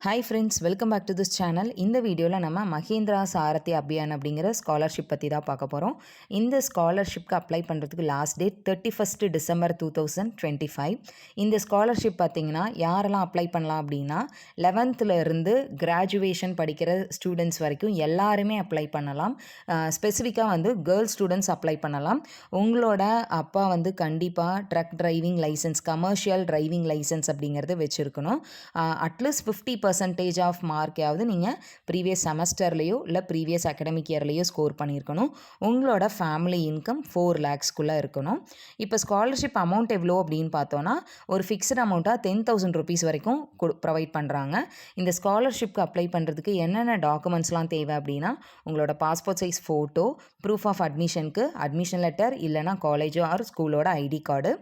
Hi friends, welcome back to this channel. இந்த வீடியோவில் நம்ம மஹேந்திரா சாரதி அபியான் அப்படிங்கிற ஸ்காலர்ஷிப் பற்றி தான் பார்க்க போகிறோம். இந்த ஸ்காலர்ஷிப்க்கு அப்ளை பண்ணுறதுக்கு லாஸ்ட் டேட் 31 டிசம்பர் 2025. இந்த ஸ்காலர்ஷிப் பார்த்திங்கன்னா யாரெல்லாம் அப்ளை பண்ணலாம் அப்படின்னா 11th இருந்து கிராஜுவேஷன் படிக்கிற ஸ்டூடெண்ட்ஸ் வரைக்கும் எல்லாருமே அப்ளை பண்ணலாம். ஸ்பெசிஃபிக்காக வந்து கேர்ள்ஸ் ஸ்டூடெண்ட்ஸ் அப்ளை பண்ணலாம். உங்களோட அப்பா வந்து கண்டிப்பாக truck driving license, commercial driving license அப்படிங்கிறது வச்சுருக்கணும். அட்லீஸ்ட் 50% ஆஃப் மார்க்கையாவது நீங்கள் ப்ரீவியஸ் செமஸ்டர்லேயோ இல்லை ப்ரீவியஸ் அகடமிக் இயர்லேயோ ஸ்கோர் பண்ணியிருக்கணும். உங்களோட ஃபேமிலி இன்கம் 4 lakhsக்குள்ளே இருக்கணும். இப்போ ஸ்காலர்ஷிப் அமௌண்ட் எவ்வளோ அப்படின்னு பார்த்தோன்னா ஒரு ஃபிக்ஸ்ட் அமௌண்ட்டாக 10,000 rupees வரைக்கும் ப்ரொவைட் பண்ணுறாங்க. இந்த ஸ்காலர்ஷிப்க்கு அப்ளை பண்ணுறதுக்கு என்னென்ன டாக்குமெண்ட்ஸ்லாம் தேவை அப்படின்னா உங்களோட passport size photo, proof of அட்மிஷனுக்கு அட்மிஷன் லெட்டர் இல்லைனா காலேஜோ ஆர் ஸ்கூலோட ஐடி கார்டு,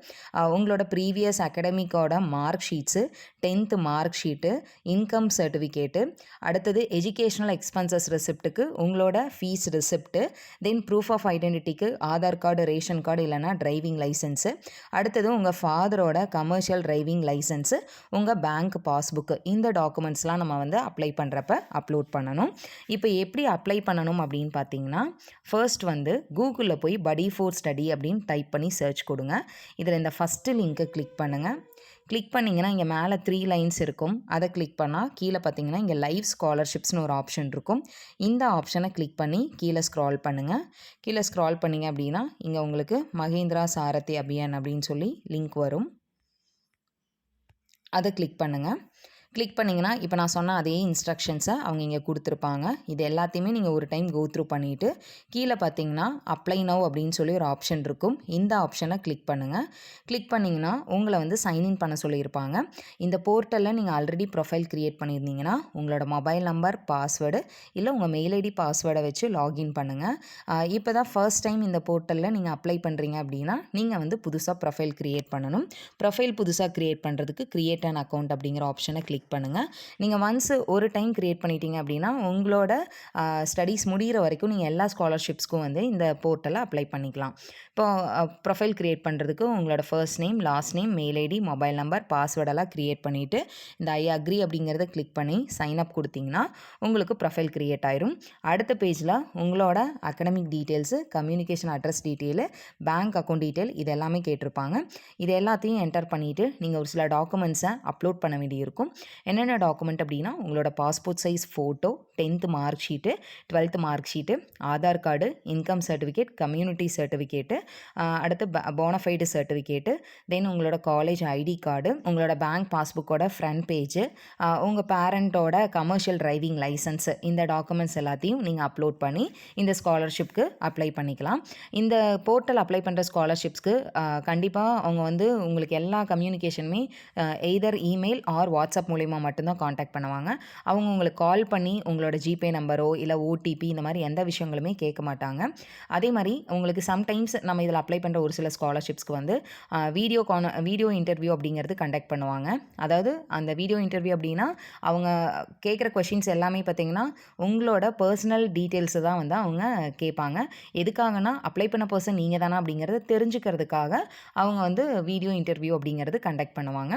உங்களோட ப்ரீவியஸ் அகடமிக்கோட mark sheets, 10th mark sheet, income certificate, அடுத்தது எஜுகேஷ்னல் எக்ஸ்பென்சஸ் ரெசிப்ட்டுக்கு உங்களோட fees receipt, then proof of ஐடென்டிட்டிக்கு ஆதார் கார்டு, ரேஷன் கார்டு இல்லைனா டிரைவிங் லைசன்ஸு, அடுத்தது உங்கள் ஃபாதரோட கமர்ஷியல் டிரைவிங் லைசன்ஸு, உங்கள் பேங்க் பாஸ்புக்கு. இந்த டாக்குமெண்ட்ஸ்லாம் நம்ம வந்து அப்ளை பண்ணுறப்ப அப்லோட் பண்ணணும். இப்போ எப்படி அப்ளை பண்ணணும் அப்படின்னு பார்த்தீங்கன்னா ஃபர்ஸ்ட் வந்து கூகுளில் போய் படி ஃபோர் ஸ்டடி அப்படின்னு டைப் பண்ணி சர்ச் கொடுங்க. இதில் இந்த ஃபஸ்ட்டு லிங்க்கை கிளிக் பண்ணுங்கள். கிளிக் பண்ணிங்கன்னா இங்கே மேலே 3 லைன்ஸ் இருக்கும். அதை கிளிக் பண்ணால் கீழே பார்த்தீங்கன்னா இங்கே லைவ் ஸ்காலர்ஷிப்ஸ்னு ஒரு ஆப்ஷன் இருக்கும். இந்த ஆப்ஷனை கிளிக் பண்ணி கீழே ஸ்க்ரால் பண்ணுங்கள். கீழே ஸ்க்ரால் பண்ணிங்க அப்படின்னா இங்கே உங்களுக்கு மஹேந்திரா சாரதி அபியான் அப்படின்னு சொல்லி லிங்க் வரும். அதை கிளிக் பண்ணுங்கள். கிளிக் பண்ணிங்கன்னா இப்போ நான் சொன்ன அதே இன்ஸ்ட்ரக்ஷன்ஸை அவங்க இங்கே கொடுத்துருப்பாங்க. இது எல்லாத்தையுமே நீங்கள் ஒரு டைம் கோ த்ரூ பண்ணிவிட்டு கீழே பார்த்தீங்கன்னா அப்ளை நவ் அப்படின்னு சொல்லி ஒரு ஆப்ஷன் இருக்கும். இந்த ஆப்ஷனை கிளிக் பண்ணுங்கள். கிளிக் பண்ணிங்கன்னா உங்களை வந்து சைன்இன் பண்ண சொல்லியிருப்பாங்க. இந்த போர்ட்டலில் நீங்கள் ஆல்ரெடி ப்ரொஃபைல் க்ரியேட் பண்ணியிருந்தீங்கன்னா உங்களோட மொபைல் நம்பர், பாஸ்வேர்டு இல்லை உங்கள் மெயில் ஐடி பாஸ்வேர்டை வச்சு லாகின் பண்ணுங்கள். இப்போ தான் ஃபர்ஸ்ட் டைம் இந்த போர்ட்டலில் நீங்கள் அப்ளை பண்ணுறீங்க அப்படின்னா நீங்கள் வந்து புதுசாக ப்ரொஃபைல் க்ரியேட் பண்ணணும். ப்ரொஃபைல் புதுசாக க்ரியேட் பண்ணுறதுக்கு க்ரியேட் அன் அக்கௌண்ட் அப்படிங்கிற ஆப்ஷனை கிளிக் பண்ணுங்கள். நீங்கள் ஒன்ஸ் ஒரு டைம் க்ரியேட் பண்ணிட்டீங்க அப்படின்னா உங்களோட ஸ்டடீஸ் முடிகிற வரைக்கும் நீங்கள் எல்லா ஸ்காலர்ஷிப்ஸ்க்கும் வந்து இந்த போர்ட்டலில் அப்ளை பண்ணிக்கலாம். இப்போ ப்ரொஃபைல் க்ரியேட் பண்ணுறதுக்கு உங்களோட first name, last name, mail ID, mobile number, பாஸ்வேர்டெல்லாம் க்ரியேட் பண்ணிவிட்டு இந்த ஐ அக்ரி அப்படிங்கிறத கிளிக் பண்ணி சைன் அப் கொடுத்தீங்கன்னா உங்களுக்கு ப்ரொஃபைல் க்ரியேட் ஆயிரும். அடுத்த பேஜில் உங்களோட academic details, communication address detail, bank account detail இது எல்லாமே கேட்டிருப்பாங்க. இது எல்லாத்தையும் என்டர் பண்ணிவிட்டு நீங்கள் ஒரு சில டாக்குமெண்ட்ஸை அப்லோட் பண்ண வேண்டியிருக்கும். என்னென்ன டாக்குமெண்ட் அப்படின்னா உங்களோட passport size photo, 10th mark sheet, 12th mark sheet, Aadhaar card, income certificate, community certificate, அடுத்து போனஃபைடு சர்டிஃபிகேட்டு, தென் உங்களோட காலேஜ் ஐடி கார்டு, உங்களோட பேங்க் பாஸ்புக்கோட ஃப்ரண்ட் பேஜு, உங்கள் பேரண்ட்டோட கமர்ஷியல் டிரைவிங் லைசன்ஸு, இந்த டாக்குமெண்ட்ஸ் எல்லாத்தையும் நீங்கள் அப்லோட் பண்ணி இந்த ஸ்காலர்ஷிப்க்கு அப்ளை பண்ணிக்கலாம். இந்த போர்ட்டல் அப்ளை பண்ணுற ஸ்காலர்ஷிப்ஸ்க்கு கண்டிப்பாக அவங்க வந்து உங்களுக்கு எல்லா கம்யூனிகேஷனுமே எய்தர் இமெயில் ஆர் வாட்ஸ்அப் மூலிமா மட்டும்தான் காண்டாக்ட் பண்ணுவாங்க. அவங்க உங்களுக்கு கால் பண்ணி உங்களோட ஜிபே நம்பரோ இல்லை ஓடிபி இந்த மாதிரி எந்த விஷயங்களுமே கேட்க மாட்டாங்க. அதே மாதிரி உங்களுக்கு சம்டைம்ஸ் நம்ம இதில் அப்ளை பண்ணுற ஒரு சில ஸ்காலர்ஷிப்ஸ்க்கு வந்து வீடியோ இன்டர்வியூ அப்படிங்கிறது கண்டக்ட் பண்ணுவாங்க. அதாவது அந்த வீடியோ இன்டர்வியூ அப்படின்னா அவங்க கேட்குற கொஷின்ஸ் எல்லாமே பார்த்திங்கன்னா உங்களோட பர்சனல் டீட்டெயில்ஸை தான் வந்து அவங்க கேட்பாங்க. எதுக்காகனா அப்ளை பண்ண பர்சன் நீங்கள் தானா அப்படிங்கிறத தெரிஞ்சுக்கிறதுக்காக அவங்க வந்து வீடியோ இன்டர்வியூ அப்படிங்கிறது கண்டக்ட் பண்ணுவாங்க.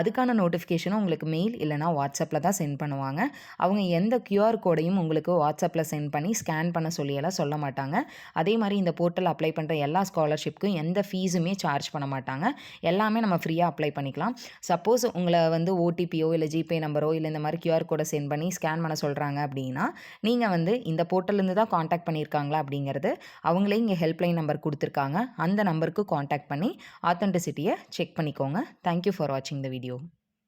அதுக்கான நோட்டிஃபிகேஷனும் உங்களுக்கு மெயில் இல்லைனா வாட்ஸ்அப்பில் தான் சென்ட் பண்ணுவாங்க. அவங்க எந்த QR கோடையும் உங்களுக்கு வாட்ஸ்அப்பில் சென்ட் பண்ணி ஸ்கேன் பண்ண சொல்லியெல்லாம் சொல்ல மாட்டாங்க. அதே மாதிரி இந்த போர்ட்டல் அப்ளை பண்ணுற எல்லா ஸ்காலர்ஷிப்க்கும் எந்த ஃபீஸுமே சார்ஜ் பண்ண மாட்டாங்க. எல்லாமே நம்ம ஃப்ரீயாக அப்ளை பண்ணிக்கலாம். சப்போஸ் உங்களை வந்து ஓடிபியோ இல்லை ஜிபே நம்பரோ இல்லை இந்த மாதிரி QR கோடை சென்ட் பண்ணி ஸ்கேன் பண்ண சொல்கிறாங்க அப்படின்னா நீங்கள் வந்து இந்த போர்ட்டல்லேருந்து தான் காண்டாக்ட் பண்ணியிருக்காங்களா அப்படிங்கிறது அவங்களே இங்கே ஹெல்ப்லைன் நம்பர் கொடுத்துருக்காங்க. அந்த நம்பருக்கு காண்டாக்ட் பண்ணி ஆத்தென்டிசிட்டியை செக் பண்ணிக்கோங்க. தேங்க்யூ ஃபார் வாட்சிங் த வீடியோ.